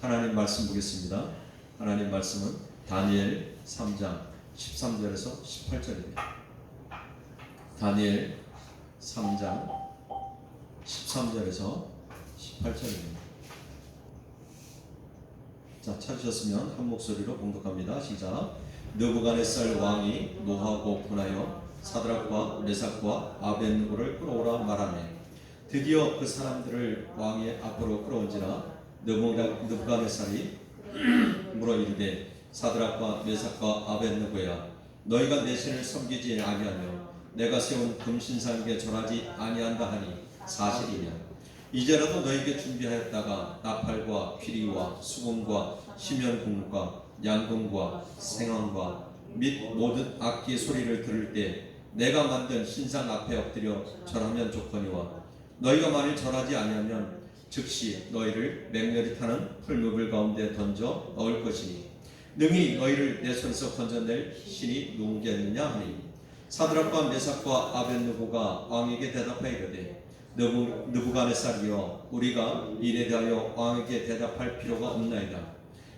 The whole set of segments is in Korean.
하나님 말씀 보겠습니다. 하나님 말씀은 다니엘 3장 13절에서 18절입니다. 다니엘 3장 13절에서 18절입니다. 자, 찾으셨으면 한 목소리로 봉독합니다. 시작. 느부갓네살 왕이 노하고 분하여 사드락과 메삭과 아벳느고를 끌어오라 말하매 드디어 그 사람들을 왕의 앞으로 끌어온지라 느부갓네살이 물어 이르되 사드락과 메삭과 아벳느고야 너희가 내 신을 섬기지 아니하며 내가 세운 금신상에게 절하지 아니한다 하니 사실이냐. 이제라도 너희에게 준비하였다가 나팔과 피리와 수금과 심연궁과 양궁과 생황과 및 모든 악기 소리를 들을 때 내가 만든 신상 앞에 엎드려 절하면 좋거니와 너희가 만일 절하지 아니하면 즉시 너희를 맹렬히 타는 풀무불 가운데 던져 넣을 것이니 능히 너희를 내 손에서 건져낼 신이 누구겠느냐 하니 사드락과 메삭과 아벳느고가 왕에게 대답하이르되 느부갓네살이여 우리가 이에 대하여 왕에게 대답할 필요가 없나이다.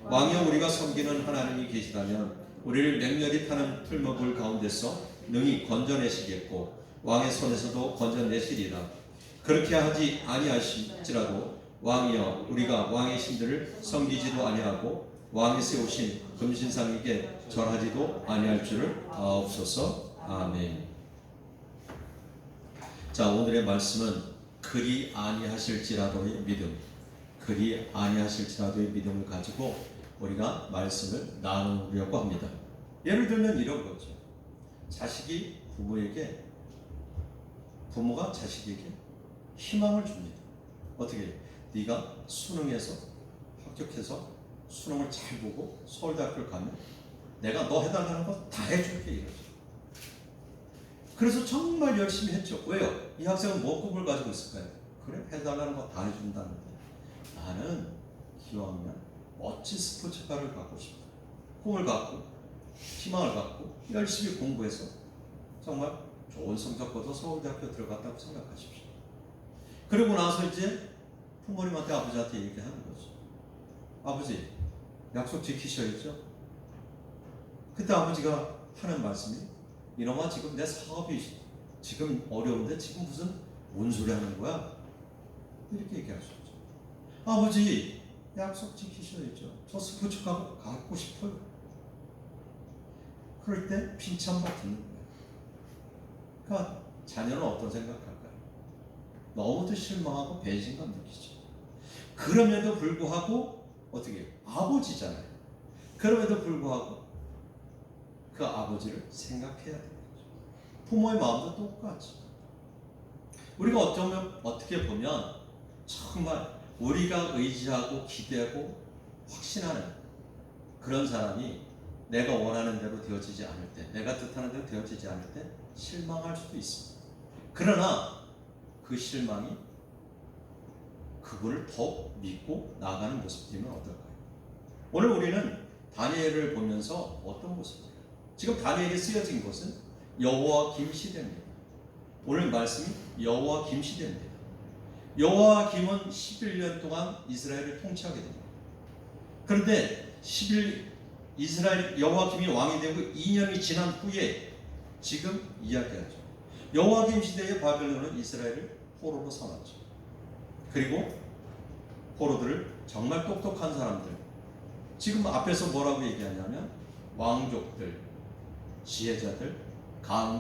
왕이여 우리가 섬기는 하나님이 계시다면 우리를 맹렬히 타는 풀무불 가운데서 능히 건져내시겠고 왕의 손에서도 건져내시리라. 그렇게 하지 아니하실지라도 왕이여 우리가 왕의 신들을 섬기지도 아니하고 왕이 세우신 금신상에게 절하지도 아니할 줄을 아옵소서. 아멘. 자, 오늘의 말씀은 그리 아니하실지라도의 믿음, 그리 아니하실지라도의 믿음을 가지고 우리가 말씀을 나누려고 합니다. 예를 들면 이런 거죠. 자식이 부모에게, 부모가 자식에게 희망을 줍니다. 어떻게? 네가 수능에서 합격해서 수능을 잘 보고 서울대학교를 가면 내가 너 해달라는 거 다 해줄게 이러죠. 그래서 정말 열심히 했죠. 왜요? 이 학생은 뭐 꿈을 가지고 있을까요? 그래, 해달라는 거 다 해준다는데 나는 기왕이면 멋진 스포츠카를 갖고 싶다. 꿈을 갖고 희망을 갖고 열심히 공부해서 정말 좋은 성적 거둬 서울대학교 들어갔다고 생각하십시오. 그리고 나서 이제 부모님한테 아버지한테 얘기하는 거죠. 아버지, 약속 지키셔야죠. 그때 아버지가 하는 말씀이 이놈아 지금 내 사업이 지금 어려운데 지금 무슨 뭔 소리 하는 거야? 이렇게 얘기하셨죠. 아버지 약속 지키셔야죠. 저 스포츠카 갖고 싶어요. 그럴 때 빈참만 듣는 거예요. 그러니까 자녀는 어떤 생각할까요? 너무도 실망하고 배신감 느끼죠. 그럼에도 불구하고 어떻게 해요? 아버지잖아요. 그럼에도 불구하고 그 아버지를 생각해야 되는 거죠. 부모의 마음도 똑같이. 우리가 어떻게 보면 정말 우리가 의지하고 기대하고 확신하는 그런 사람이 내가 원하는 대로 되어지지 않을 때, 내가 뜻하는 대로 되어지지 않을 때 실망할 수도 있습니다. 그러나 그 실망이 그분을 더 믿고 나아가는 모습이면 어떨까요? 오늘 우리는 다니엘을 보면서 어떤 모습입니까? 지금 다니엘이 쓰여진 것은 여호와김 시대입니다. 오늘 말씀이 여호와김 시대입니다. 여호와김은 11년 동안 이스라엘을 통치하게 됩니다. 그런데 이스라엘 여호와김이 왕이 되고 2년이 지난 후에 지금 이야기하죠. 여호와김 시대의 바벨론은 이스라엘을 포로로 삼았죠. 그리고 포로들을 정말 똑똑한 사람들, 지금 앞에서 뭐라고 얘기하냐면 왕족들, 지혜자들,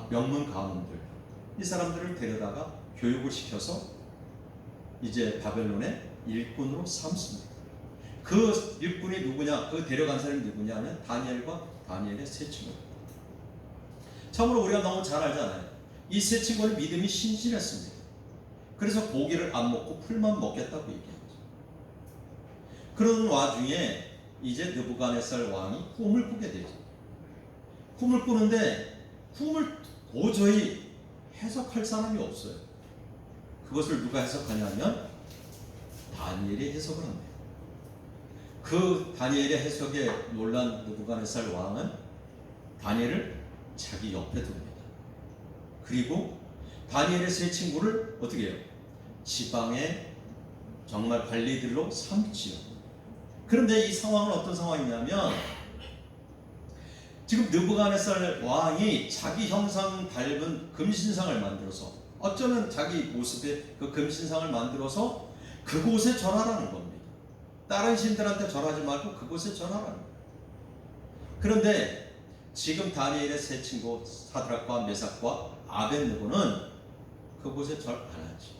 명문 가문들, 이 사람들을 데려다가 교육을 시켜서 이제 바벨론의 일꾼으로 삼습니다. 그 일꾼이 누구냐? 그 데려간 사람이 누구냐 하면 다니엘과 다니엘의 세 친구입니다. 참으로 우리가 너무 잘 알잖아요. 이 세 친구는 믿음이 신실했습니다. 그래서 고기를 안 먹고 풀만 먹겠다고 얘기했죠. 그런 와중에 이제 느부갓네살 왕이 꿈을 꾸게 되죠. 꿈을 꾸는데 꿈을 도저히 해석할 사람이 없어요. 그것을 누가 해석하냐면 다니엘이 해석을 합니다. 그 다니엘의 해석에 놀란 느부갓네살 왕은 다니엘을 자기 옆에 둡니다. 그리고 다니엘의 세 친구를 어떻게 해요? 지방의 정말 관리들로 삼지요. 그런데 이 상황은 어떤 상황이냐면 지금 느부갓네살 왕이 자기 형상 닮은 금신상을 만들어서 어쩌면 자기 모습의 그 금신상을 만들어서 그곳에 절하라는 겁니다. 다른 신들한테 절하지 말고 그곳에 절하라는 거예요. 그런데 지금 다니엘의 세 친구 사드락과 메삭과 아벳느고는 그곳에 절 안 하지.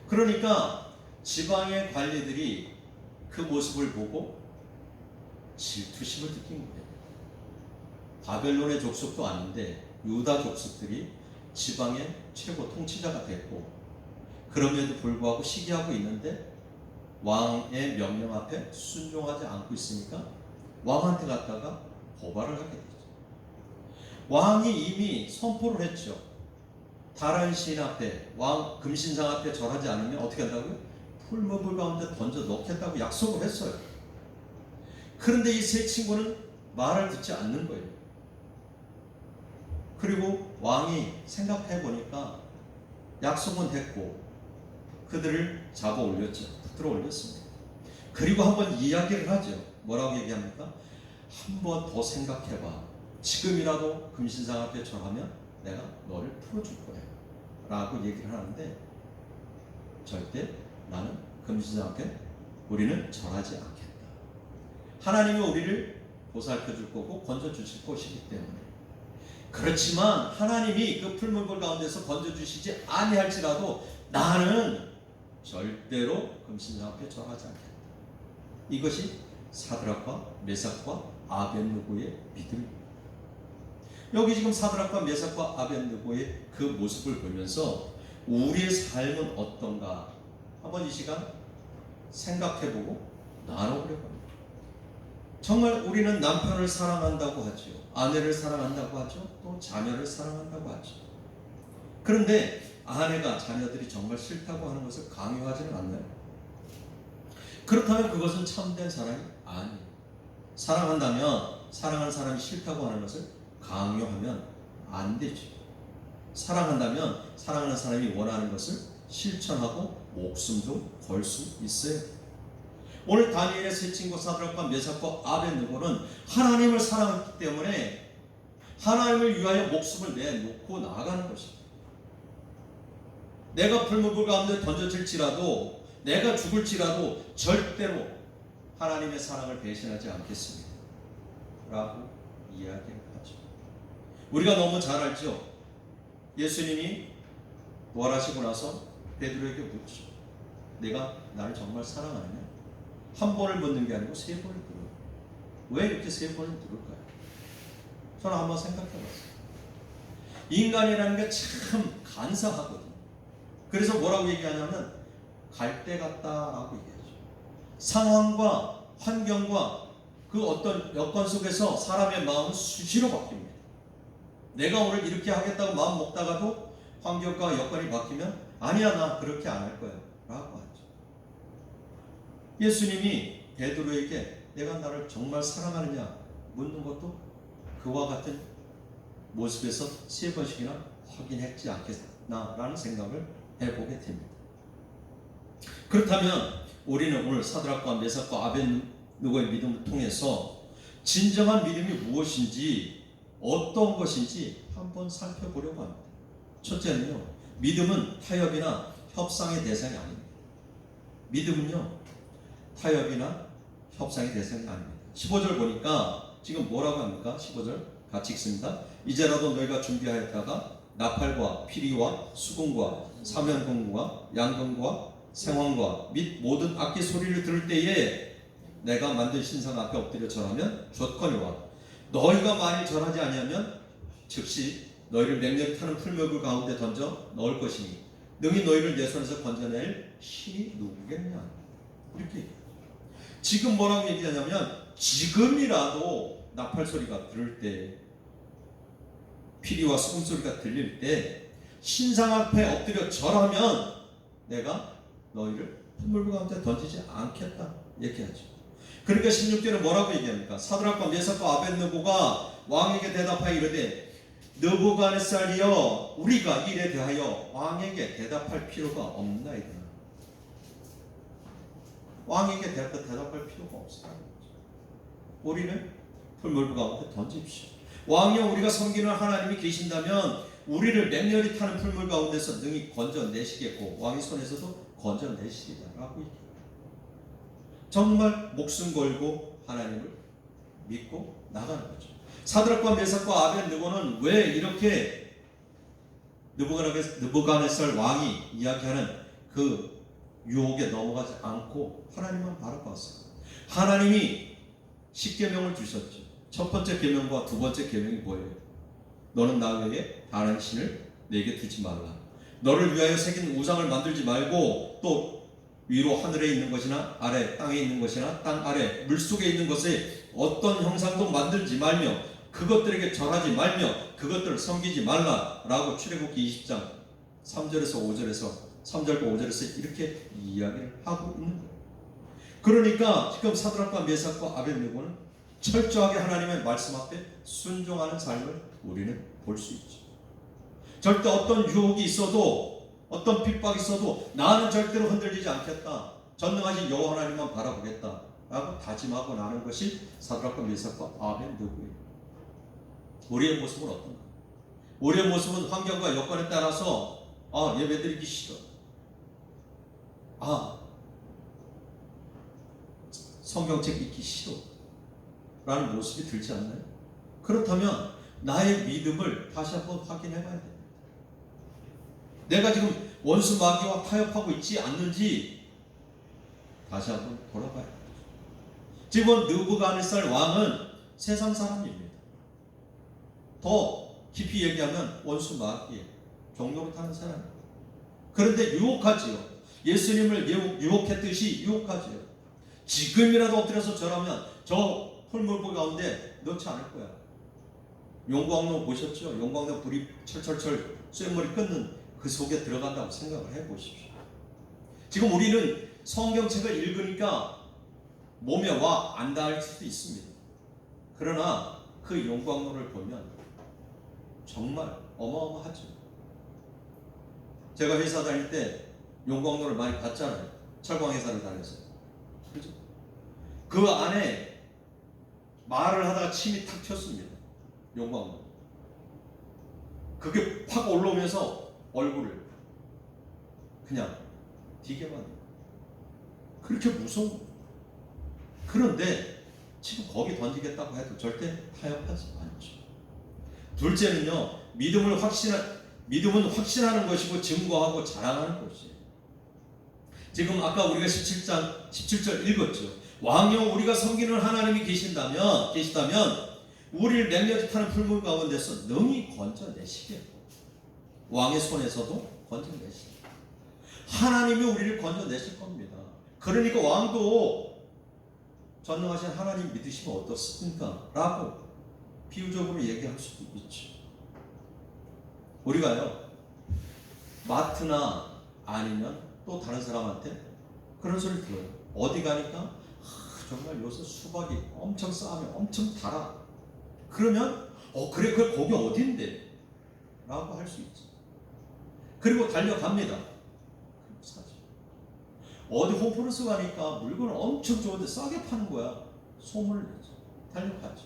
그러니까 지방의 관리들이 그 모습을 보고 질투심을 느낀 거예요. 바벨론의 족속도 아닌데 유다 족속들이 지방의 최고 통치자가 됐고 그럼에도 불구하고 시기하고 있는데 왕의 명령 앞에 순종하지 않고 있으니까 왕한테 갔다가 고발을 하게 되죠. 왕이 이미 선포를 했죠. 다른 신 앞에 왕 금신상 앞에 절하지 않으면 어떻게 한다고요? 풀무불 가운데 던져 넣겠다고 약속을 했어요. 그런데 이 세 친구는 말을 듣지 않는 거예요. 그리고 왕이 생각해 보니까 약속은 했고 그들을 잡아 올렸죠. 붙들어 올렸습니다. 그리고 한번 이야기를 하죠. 뭐라고 얘기합니까? 한 번 더 생각해봐. 지금이라도 금신상 앞에 절하면 내가 너를 풀어줄 거야 라고 얘기를 하는데 절대 나는 금신상 앞에 우리는 절하지 않겠다. 하나님이 우리를 보살펴 줄 거고 건져 주실 것이기 때문에. 그렇지만 하나님이 그 풀무불 가운데서 건져 주시지 아니할지라도 나는 절대로 금신상 앞에 절하지 않겠다. 이것이 사드락과 메삭과 아벳느고의 믿음입니다. 여기 지금 사드락과 메삭과 아벳느고의 그 모습을 보면서 우리의 삶은 어떤가 한번 이 시간 생각해보고 나눠보려고 합니다. 정말 우리는 남편을 사랑한다고 하죠. 아내를 사랑한다고 하죠. 또 자녀를 사랑한다고 하죠. 그런데 아내가 자녀들이 정말 싫다고 하는 것을 강요하지는 않나요? 그렇다면 그것은 참된 사랑이 아니에요. 사랑한다면 사랑하는 사람이 싫다고 하는 것을 강요하면 안 되죠. 사랑한다면 사랑하는 사람이 원하는 것을 실천하고 목숨도 걸 수 있어요. 오늘 다니엘의 세 친구 사드락과 메삭과 아벳느고는 하나님을 사랑했기 때문에 하나님을 위하여 목숨을 내놓고 나아가는 것입니다. 내가 풀무불 가운데 던져질지라도 내가 죽을지라도 절대로 하나님의 사랑을 배신하지 않겠습니다 라고 이야기를 하죠. 우리가 너무 잘 알죠. 예수님이 부활하시고 나서 베드로에게 묻죠. 내가 나를 정말 사랑하느냐? 한 번을 묻는 게 아니고 세 번을 물어요. 왜 이렇게 세 번을 물을까요? 저는 한번 생각해 봤어요. 인간이라는 게 참 간사하거든요. 그래서 뭐라고 얘기하냐면 갈대 같다라고 얘기하죠. 상황과 환경과 그 어떤 여건 속에서 사람의 마음은 수시로 바뀝니다. 내가 오늘 이렇게 하겠다고 마음 먹다가도 환경과 여건이 바뀌면 아니야 나 그렇게 안 할 거야 라고 하죠. 예수님이 베드로에게 내가 나를 정말 사랑하느냐 묻는 것도 그와 같은 모습에서 세 번씩이나 확인했지 않겠나 라는 생각을 해보게 됩니다. 그렇다면 우리는 오늘 사드락과 메삭과 아벳느고의 믿음을 통해서 진정한 믿음이 무엇인지 어떤 것인지 한번 살펴보려고 합니다. 첫째는요, 믿음은 타협이나 협상의 대상이 아닙니다. 믿음은요, 타협이나 협상의 대상이 아닙니다. 15절 보니까 지금 뭐라고 합니까? 15절 같이 읽습니다. 이제라도 너희가 준비하였다가 나팔과 피리와 수금과 사면공과 양금과 생황과 및 모든 악기 소리를 들을 때에 내가 만든 신상 앞에 엎드려 절하면 좋거니와 너희가 만일 절하지 아니하면 즉시 너희를 맹렬히 타는 풀무불 가운데 던져 넣을 것이니 능히 너희를 내 손에서 건져낼 신이 누구겠냐. 이렇게 지금 뭐라고 얘기하냐면 지금이라도 나팔 소리가 들을 때 피리와 수금 소리가 들릴 때 신상 앞에 엎드려 절하면 내가 너희를 풀무불 가운데 던지지 않겠다 얘기하죠. 그러니까 16절에 뭐라고 얘기합니까? 사드락과 메삭과 아벳느고가 왕에게 대답하여 이르되 느부갓네살이여 우리가 일에 대하여 왕에게 대답할 필요가 없나이다. 왕에게 대답할 필요가 없어요. 우리는 풀물부 가운데 던집시오. 왕이여 우리가 섬기는 하나님이 계신다면 우리를 맹렬히 타는 풀물 가운데서 능히 건져내시겠고 왕의 손에서도 건져내시리라라고 얘기해요. 정말 목숨 걸고 하나님을 믿고 나가는 거죠. 사드락과 메삭과 아벤느고는 왜 이렇게 느부갓네살 왕이 이야기하는 그 유혹에 넘어가지 않고 하나님만 바라봤어요. 하나님이 10계명을 주셨죠. 첫 번째 계명과 두 번째 계명이 뭐예요? 너는 나 외에 다른 신을 내게 두지 말라. 너를 위하여 새긴 우상을 만들지 말고 또 위로 하늘에 있는 것이나 아래 땅에 있는 것이나 땅 아래 물속에 있는 것에 어떤 형상도 만들지 말며 그것들에게 절하지 말며 그것들을 섬기지 말라라고 출애굽기 20장 3절에서 5절에서 3절과 5절에서 이렇게 이야기를 하고 있는 거예요. 그러니까 지금 사드락과 메삭과 아벤느고는 철저하게 하나님의 말씀 앞에 순종하는 삶을 우리는 볼 수 있죠. 절대 어떤 유혹이 있어도 어떤 핍박이 있어도 나는 절대로 흔들리지 않겠다. 전능하신 여호와 하나님만 바라보겠다 라고 다짐하고 나는 것이 사드락과 메삭과 아벤느고예요. 우리의 모습은 어떤가? 우리의 모습은 환경과 여건에 따라서 예배드리기 싫어. 성경책 읽기 싫어 라는 모습이 들지 않나요? 그렇다면 나의 믿음을 다시 한번 확인해 봐야 됩니다. 내가 지금 원수 마귀와 타협하고 있지 않는지 다시 한번 돌아봐야 됩니다. 지금 느부갓네살 왕은 세상 사람입니다. 더 깊이 얘기하면 원수 마귀의 종로를 타는 사람입니다. 그런데 유혹하지요. 예수님을 유혹했듯이 유혹하지요. 지금이라도 엎드려서 절하면 저 풀물부 가운데 넣지 않을 거야. 용광로 보셨죠? 용광로 불이 철철철 쇳물이 끓는 그 속에 들어간다고 생각을 해보십시오. 지금 우리는 성경책을 읽으니까 몸에 와 안 닿을 수도 있습니다. 그러나 그 용광로를 보면 정말 어마어마하죠. 제가 회사 다닐 때 용광로를 많이 봤잖아요. 철광 회사를 다녀서. 그죠? 그 안에 말을 하다가 침이 탁 튀었습니다. 용광로. 그게 확 올라오면서 얼굴을 그냥 디게 만들어요. 그렇게 무서워. 그런데 지금 거기 던지겠다고 해도 절대 타협하지 않죠. 둘째는요, 믿음은 확신하는 것이고 증거하고 자랑하는 것이에요. 지금 아까 우리가 17절 읽었죠. 왕여 우리가 섬기는 하나님이 계시다면 우리를 맹렬히 타는 풀물 가운데서 능히 건져내시겠고 왕의 손에서도 건져내시겠고 하나님이 우리를 건져내실 겁니다. 그러니까 왕도 전능하신 하나님 믿으시면 어떻습니까? 라고 비유적으로 얘기할 수도 있죠. 우리가요 마트나 아니면 또 다른 사람한테 그런 소리 들어요. 어디 가니까 정말 요새 수박이 엄청 싸면 엄청 달아. 그러면 그래 그 거기 어딘데? 라고 할 수 있죠. 그리고 달려갑니다. 그리고 사죠. 어디 홈플러스 가니까 물건을 엄청 좋은데 싸게 파는 거야. 소문을 내죠. 달려가죠.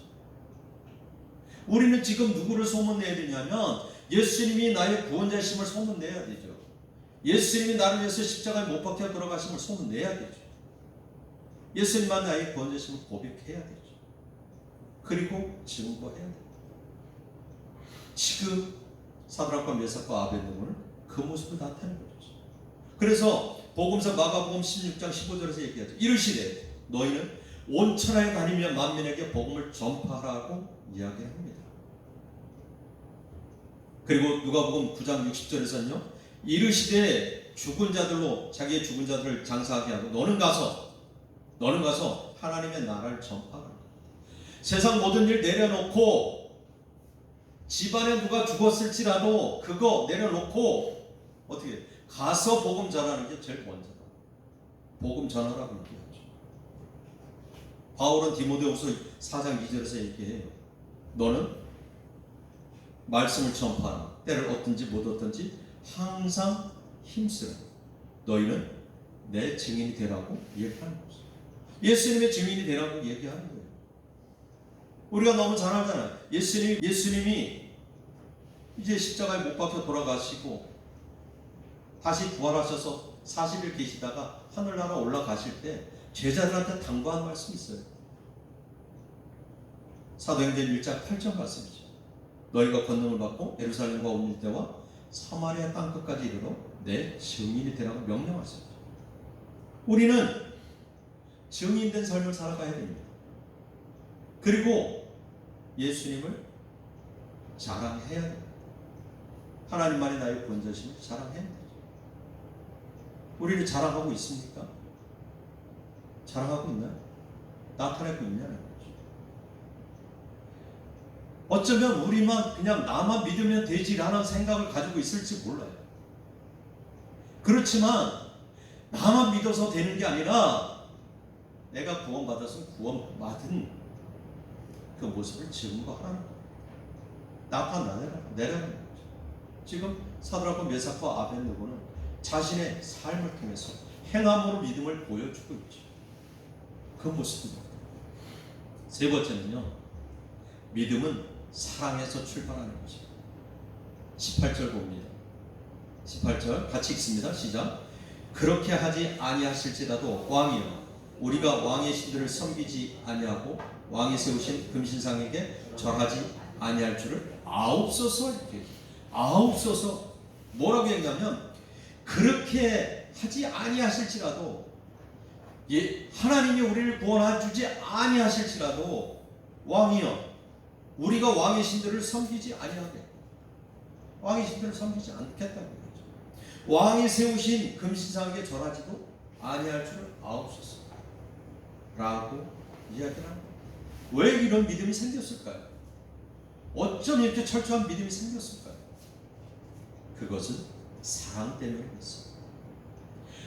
우리는 지금 누구를 소문내야 되냐면 예수님이 나의 구원자심을 소문내야 되죠. 예수님이 나를 위해서 십자가에 못 박혀 돌아가심을 소문내야 되죠. 예수님만 나의 구원자심을 고백해야 되죠. 그리고 증거해야 됩니다. 지금 사드락과 메삭과 아벤느고는 그 모습을 나타내는 거죠. 그래서 복음서 마가복음 16장 15절에서 얘기하죠. 이르시되 너희는 온 천하에 다니며 만민에게 복음을 전파하라고 이야기합니다. 그리고 누가복음 9장 60절에서는요. 이르시되 죽은 자들로 자기의 죽은 자들을 장사하게 하고 너는 가서 하나님의 나라를 전파하라. 세상 모든 일 내려놓고 집안에 누가 죽었을지라도 그거 내려놓고 어떻게 가서 복음 전하는 게 제일 먼저다. 복음 전하라고 얘기하죠. 바울은 디모데후서 4장 2절에서 얘기해요. 너는 말씀을 전파하라. 때를 얻든지 못 얻든지 항상 힘쓰라. 너희는 내 증인이 되라고 얘기하는 거죠. 예수님의 증인이 되라고 얘기하는 거예요. 우리가 너무 잘 알잖아요. 예수님이 이제 십자가에 못 박혀 돌아가시고 다시 부활하셔서 40일 계시다가 하늘나라 올라가실 때 제자들한테 당부한 말씀이 있어요. 사도행전 1장 8절 말씀이죠. 너희가 권능을 받고 예루살렘과 온 때와 사마리아 땅끝까지 이르러 내 증인이 되라고 명령하셨죠. 우리는 증인된 삶을 살아가야 됩니다. 그리고 예수님을 자랑해야 됩니다. 하나님만이 나의 구원자심을 자랑해야 됩니다. 우리를 자랑하고 있습니까? 자랑하고 있나요? 나타내고 있냐는 거죠. 어쩌면 우리만 그냥 나만 믿으면 되지라는 생각을 가지고 있을지 몰라요. 그렇지만 나만 믿어서 되는 게 아니라 내가 구원받아서 구원받은 그 모습을 증거하라는 거예요. 나타내라는 거죠. 지금 사드락과 메삭과 아벳느고는 자신의 삶을 통해서 행함으로 믿음을 보여주고 있죠. 그 모습입니다. 세 번째는요, 믿음은 사랑에서 출발하는 거죠. 18절 봅니다. 18절 같이 읽습니다. 시작. 그렇게 하지 아니하실지라도 왕이여, 우리가 왕의 신들을 섬기지 아니하고 왕이 세우신 금신상에게 절하지 아니할 줄을 아옵소서. 이렇게 아옵소서. 뭐라고 했냐면 그렇게 하지 아니하실지라도, 하나님이 우리를 구원해 주지 아니하실지라도 왕이여, 우리가 왕의 신들을 섬기지 아니하게, 왕의 신들을 섬기지 않겠다고 그러죠. 왕이 세우신 금신상에게 절하지도 아니할 줄을 아옵소서 라고 이야기를 합니다. 왜 이런 믿음이 생겼을까요? 어쩜 이렇게 철저한 믿음이 생겼을까요? 그것은 사랑 때문이었습니다.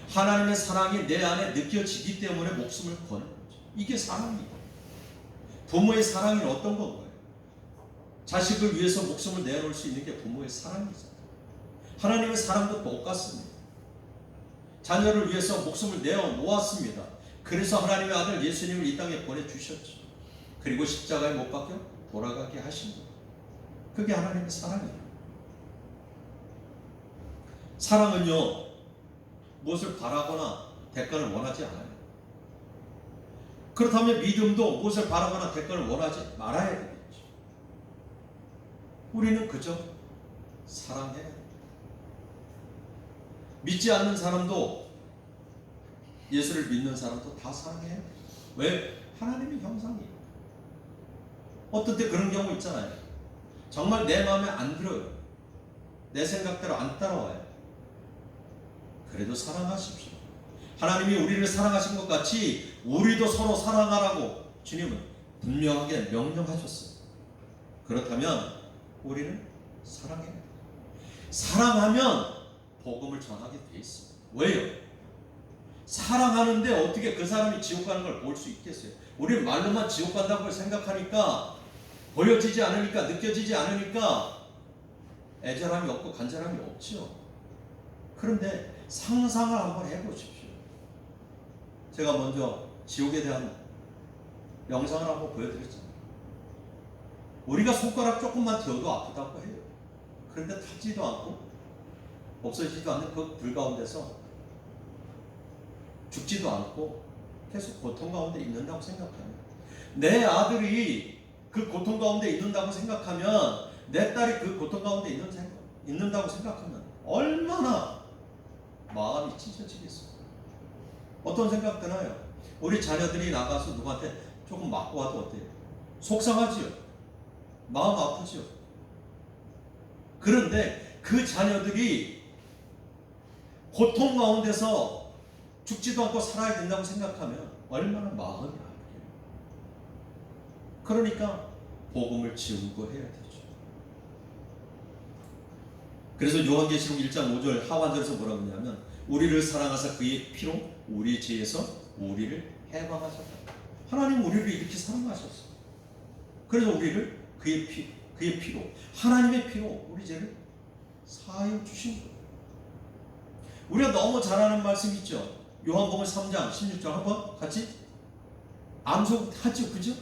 하나님의 사랑이 내 안에 느껴지기 때문에 목숨을 거는 거죠. 이게 사랑이에요. 부모의 사랑이 어떤 건가요? 자식을 위해서 목숨을 내놓을 수 있는 게 부모의 사랑이죠. 하나님의 사랑도 똑같습니다. 자녀를 위해서 목숨을 내어놓았습니다. 그래서 하나님의 아들 예수님을 이 땅에 보내주셨죠. 그리고 십자가에 못 박혀 돌아가게 하신 거예요. 그게 하나님의 사랑이에요. 사랑은요, 무엇을 바라거나 대가를 원하지 않아요. 그렇다면 믿음도 무엇을 바라거나 대가를 원하지 말아야 되겠죠. 우리는 그저 사랑해야 돼요. 믿지 않는 사람도 예수를 믿는 사람도 다 사랑해야 돼요. 왜? 하나님의 형상이에요. 어떤 때 그런 경우 있잖아요. 정말 내 마음에 안 들어요. 내 생각대로 안 따라와요. 그래도 사랑하십시오. 하나님이 우리를 사랑하신 것 같이 우리도 서로 사랑하라고 주님은 분명하게 명령하셨어요. 그렇다면 우리는 사랑해야 돼요. 사랑하면 복음을 전하게 돼 있습니다. 왜요? 사랑하는데 어떻게 그 사람이 지옥 가는 걸 볼 수 있겠어요? 우리는 말로만 지옥 간다고 생각하니까, 보여지지 않으니까, 느껴지지 않으니까 애절함이 없고 간절함이 없죠. 그런데 상상을 한번 해보십시오. 제가 먼저 지옥에 대한 영상을 한번 보여드렸잖아요. 우리가 손가락 조금만 쥐어도 아프다고 해요. 그런데 타지도 않고 없어지지도 않는 그 불 가운데서 죽지도 않고 계속 고통 가운데 있는다고 생각하면, 내 아들이 그 고통 가운데 있는다고 생각하면, 내 딸이 그 고통 가운데 있는다고 생각하면 얼마나 마음이 찢어지겠어요. 어떤 생각 드나요? 우리 자녀들이 나가서 누구한테 조금 맞고 와도 어때요? 속상하지요? 마음 아프죠? 그런데 그 자녀들이 고통 가운데서 죽지도 않고 살아야 된다고 생각하면 얼마나 마음이 아프게요. 그러니까 복음을 증거해야 되죠. 그래서 요한계시록 1장 5절 하반절에서 뭐라고 하냐면, 우리를 사랑하사 그의 피로 우리 죄에서 우리를 해방하셨다. 하나님 우리를 이렇게 사랑하셨어요. 그래서 우리를 그의 피로, 하나님의 피로 우리 죄를 사하여 주신 거예요. 우리가 너무 잘 아는 말씀 있죠. 요한복음 3장 16절 한번 같이 암송하죠. 그죠?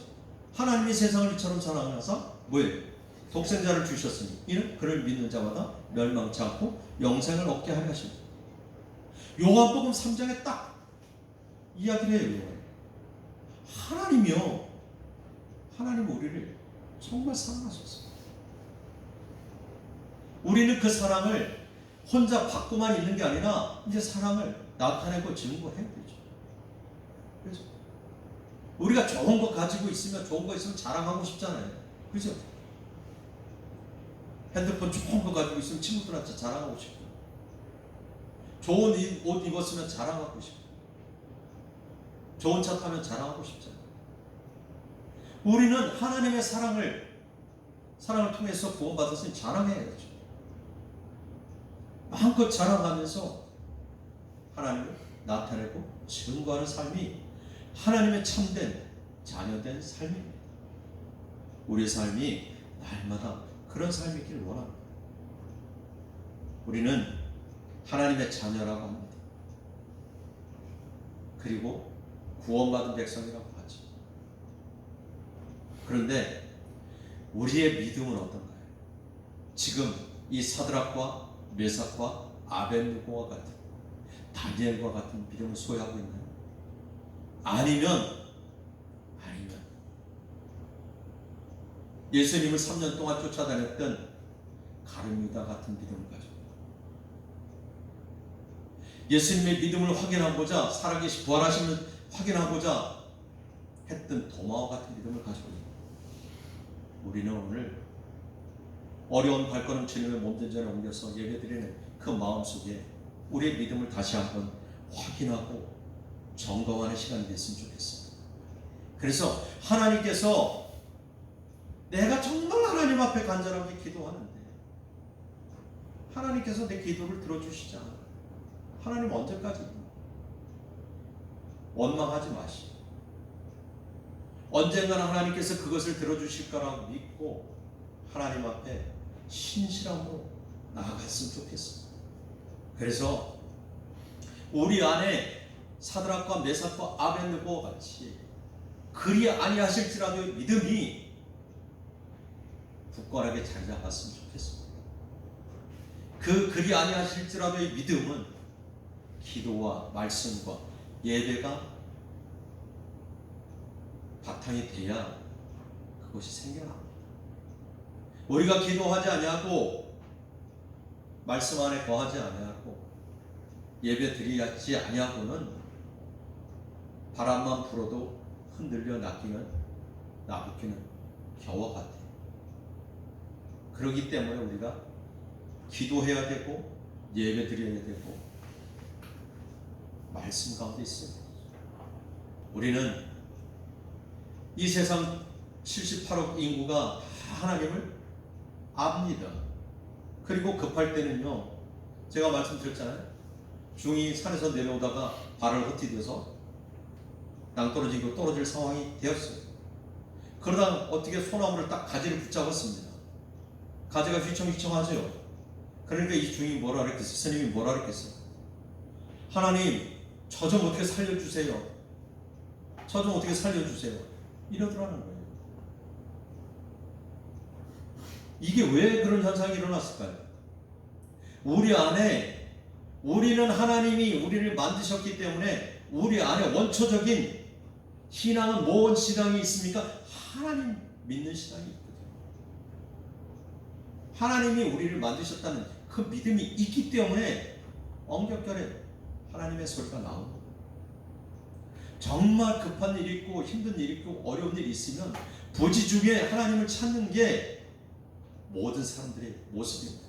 하나님이 세상을 이처럼 사랑하사 뭐예요? 독생자를 주셨으니 이는 그를 믿는 자마다 멸망치 않고 영생을 얻게 하려 하십니다. 요한복음 3장에 딱 이야기를 해요. 하나님이요, 하나님 우리를 정말 사랑하셨어요. 우리는 그 사랑을 혼자 받고만 있는 게 아니라 이제 사랑을 나타내고 증거해야 되죠. 그래서 우리가 좋은 거 가지고 있으면, 좋은 거 있으면 자랑하고 싶잖아요. 그죠? 핸드폰 좋은 거 가지고 있으면 친구들한테 자랑하고 싶고, 좋은 옷 입었으면 자랑하고 싶고, 좋은 차 타면 자랑하고 싶잖아요. 우리는 하나님의 사랑을 통해서 구원받았으니 자랑해야죠. 마음껏 자랑하면서 하나님을 나타내고 증거하는 삶이 하나님의 참된 자녀된 삶입니다. 우리의 삶이 날마다 그런 삶이길 원합니다. 우리는 하나님의 자녀라고 합니다. 그리고 구원받은 백성이라고 하죠. 그런데 우리의 믿음은 어떤가요? 지금 이 사드락과 메삭과 아벤느고와 같은, 다니엘과 같은 믿음을 소유하고 있나요? 아니면 예수님을 3년 동안 쫓아다녔던 가룟유다 같은 믿음을 가지고, 예수님의 믿음을 확인하고자, 살아계신 부활하심을 확인하고자 했던 도마와 같은 믿음을 가지고 있는, 우리는 오늘 어려운 발걸음 주님의 몸전전에 옮겨서 예배드리는 그 마음속에 우리의 믿음을 다시 한번 확인하고 점검하는 시간이 됐으면 좋겠습니다. 그래서 하나님께서, 내가 정말 하나님 앞에 간절하게 기도하는데 하나님께서 내 기도를 들어주시지 않아요. 하나님 언제까지? 원망하지 마시고, 언젠가는 하나님께서 그것을 들어주실 거라고 믿고 하나님 앞에 신실함으로 나아갔으면 좋겠습니다. 그래서 우리 안에 사드락과 메삭과 아벤느고와 같이 그리 아니하실지라도 믿음이 굳건하게 자리 잡았으면 좋겠습니다. 그리 아니하실지라도의 믿음은 기도와 말씀과 예배가 바탕이 돼야 그것이 생겨납니다. 우리가 기도하지 아니하고 말씀 안에 거하지 아니하고 예배 드리지 아니하고는 바람만 불어도 흔들려 나부끼는 겨와 같아요. 그렇기 때문에 우리가 기도해야 되고 예배 드려야 되고 말씀 가운데 있어요. 우리는 이 세상 78억 인구가 다 하나님을 압니다. 그리고 급할 때는요, 제가 말씀드렸잖아요. 중이 산에서 내려오다가 발을 헛디뎌서 낭떠러지고 떨어질 상황이 되었어요. 그러다 어떻게 소나무를 딱 가지를 붙잡았습니다. 가지가 휘청휘청하죠. 그러니까 이 중이 뭐라 그랬겠어요? 스님이 뭐라 그랬겠어요? 하나님, 저 좀 어떻게 살려주세요. 저 좀 어떻게 살려주세요. 이러더라는 거예요. 이게 왜 그런 현상이 일어났을까요? 우리 안에, 우리는 하나님이 우리를 만드셨기 때문에 우리 안에 원초적인 신앙은 뭔 신앙이 있습니까? 하나님 믿는 신앙이 있거든요. 하나님이 우리를 만드셨다는 그 믿음이 있기 때문에 엄격결에 하나님의 소리가 나오는 거예요. 정말 급한 일이 있고 힘든 일이 있고 어려운 일이 있으면 부지 중에 하나님을 찾는 게 모든 사람들의 모습입니다.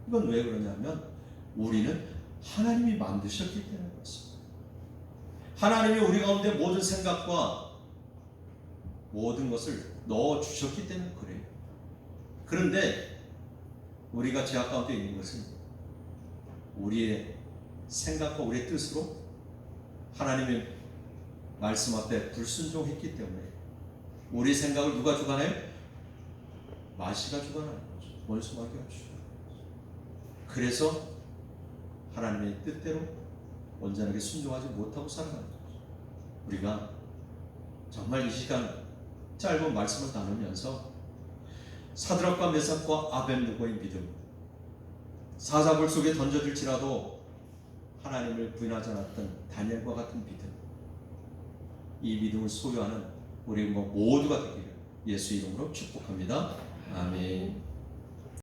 이건 왜 그러냐면 우리는 하나님이 만드셨기 때문에 그렇습니다. 하나님이 우리 가운데 모든 생각과 모든 것을 넣어주셨기 때문에 그래요. 그런데 우리가 죄악 가운데 있는 것은 우리의 생각과 우리의 뜻으로 하나님의 말씀 앞에 불순종했기 때문에 우리 생각을 누가 주관해요? 마시가 주관하는 거죠. 원수마귀가 주관하는 거죠. 그래서 하나님의 뜻대로 온전하게 순종하지 못하고 살아가는 거죠. 우리가 정말 이 시간 짧은 말씀을 나누면서 사드락과 메삭과 아벳느고의 믿음, 사자굴 속에 던져질지라도 하나님을 부인하지 않았던 다니엘과 같은 믿음, 이 믿음을 소유하는 우리 모두가 되기를 예수 이름으로 축복합니다. 아멘.